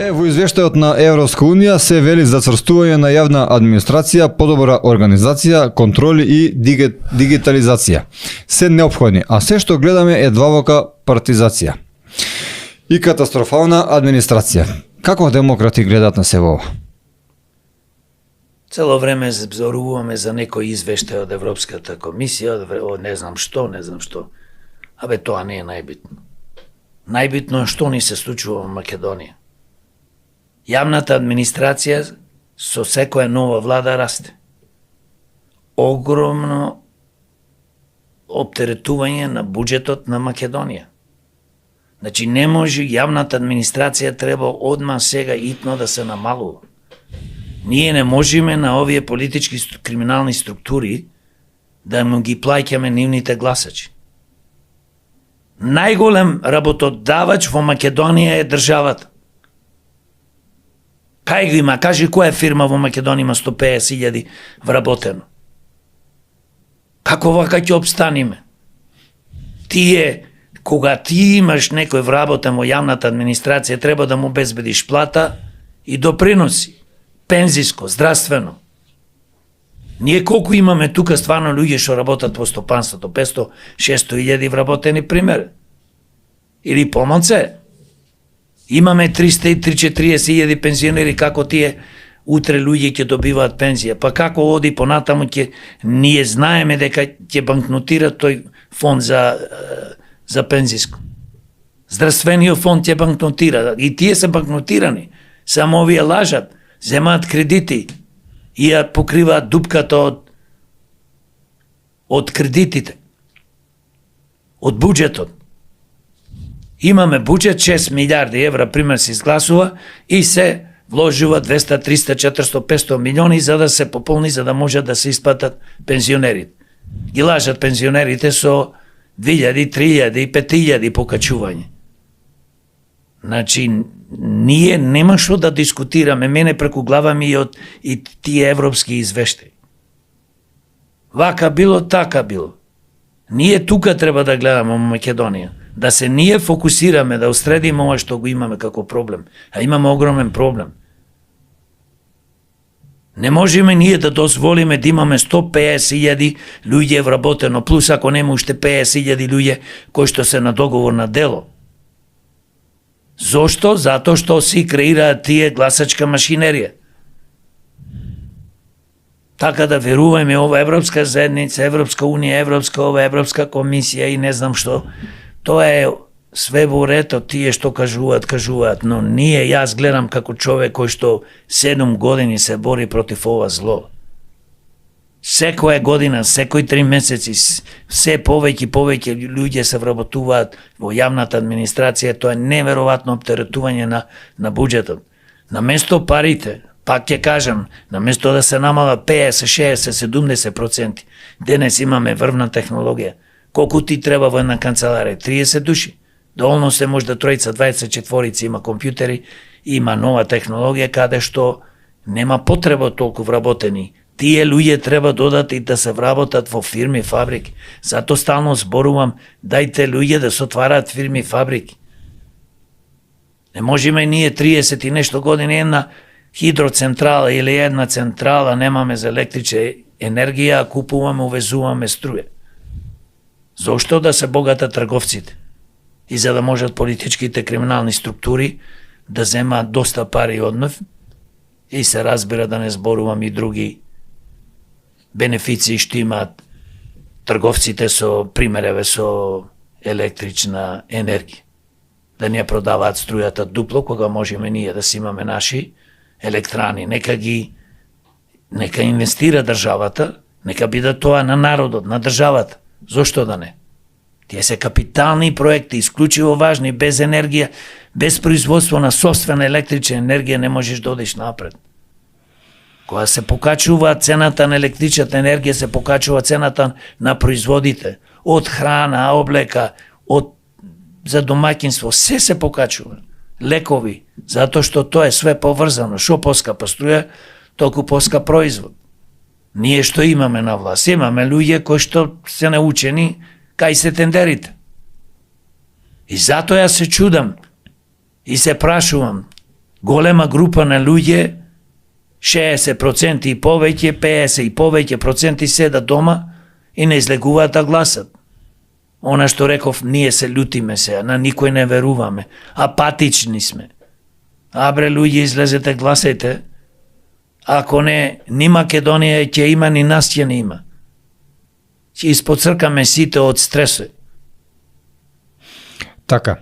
Во извештајот на Европска унија се вели за црстување на јавна администрација, подобра организација, контроли и дигитализација. Се неопходни, а се што гледаме е длабока партизација и катастрофална администрација. Како демократи гледат на се ова? Цело време зборуваме за некој извештај од Европската комисија, од не знам што. Абе, тоа не е најбитно. Најбитно е што ни се случува во Македонија. Јавната администрација со секоја нова влада расте. Огромно оптеретување на буџетот на Македонија. Значи не може, јавната администрација треба одма сега итно да се намалува. Ние не можеме на овие политички криминални структури да му ги плаќаме нивните гласачи. Најголем работодавач во Македонија е државата. Кај го има? Кажи која фирма во Македонија има 150.000 вработено? Како вака ќе обстаниме? Кога ти имаш некој вработен во јавната администрација, треба да му обезбедиш плата и доприноси, пензиско, здравствено. Ние колку имаме тука стварно луѓе што работат во стопанството, 500-600.000 вработени пример. Или помалце. Имаме 330.000 пензионери, како тие утре луѓе ќе добиваат пензија. Па како оди понатаму ние знаеме дека ќе банкнотира тој фонд за пензиско. Здравствениот фонд ќе банкнотира и тие се банкнотирани. Само овие лажат, земаат кредити и ја покриваат дупката од кредитите, од буџетот. Имаме буџет 6 милиарди евра, пример се изгласува и се вложува 200, 300, 400, 500 милиони за да се пополни, за да можат да се исплатат пензионерите. Ги лажат пензионерите со 2000, 3000, 5000 покачување. Значи, ние нема што да дискутираме, мене преку глава ми и тие европски извештаи. Вака било, така било. Ние тука треба да гледаме во Македонија, да се ние фокусираме, да устредиме ова што го имаме како проблем. А имаме огромен проблем. Не можеме ние да дозволиме да имаме 150.000 луѓе вработено, плюс ако нема уште 50.000 луѓе кои што се на договор на дело. Зошто? Затоа што си креираат тие гласачка машинерија. Така да веруваме ова Европска заедница, Европска унија, Европска комисија и не знам што. Тоа е све во ред од тие што кажуваат, но јас гледам како човек кој што 7 години се бори против ова зло. Секоја година, секој 3 месеци, се повеќе луѓе се вработуваат во јавната администрација, тоа е неверојатно оптеретување на буџетот. Наместо парите, пак ќе кажам, наместо да се намала 50, 60, 70%, денес имаме врвна технологија. Колку ти треба во една канцеларија? 30 души. Доволно се може да тројца, 24 има компјутери, има нова технологија каде што нема потреба толку вработени. Тие луѓе треба додат и да се вработат во фирми, фабрики. Зато стално зборувам, дајте луѓе да се отвараат фирми, фабрики. Не можеме ние 30 и нешто години една хидроцентрала или една централа немаме за електрична енергија, а купуваме, увезуваме струја. Зошто? Да се богатат трговците. И за да можат политичките криминални структури да земаат доста пари од нив и се разбира да не зборувам и други бенефиции што имаат трговците со примереве со електрична енергија. Да не продаваат струјата дупло, кога можеме ние да си имаме наши електрани. Нека инвестира државата, нека биде тоа на народот, на државата. Зошто да не? Тие се капитални проекти, исклучиво важни, без енергија, без производство на собствена електрична енергија не можеш да одиш напред. Кога се покачува цената на електричната енергија, се покачува цената на производите. Од храна, облека, за домаќинство, се покачува. Лекови, затоа што тоа е све поврзано. Шо поскапа струја, толку поскап производ. Ние што имаме на власт? Имаме луѓе кои што се научени кај се тендерите. И затоа јас се чудам и се прашувам Голема група на луѓе, 60% и повеќе, 50 и повеќе проценти седат дома и не излегуваат да гласат. Она што реков, ние се лютиме се, на никој не веруваме, апатични сме. Абре, луѓе, излезете, гласајте. Ако не, ни Македонија ќе има, ни нас ќе не има. Ќе испоцркаме сите од стресот. Така.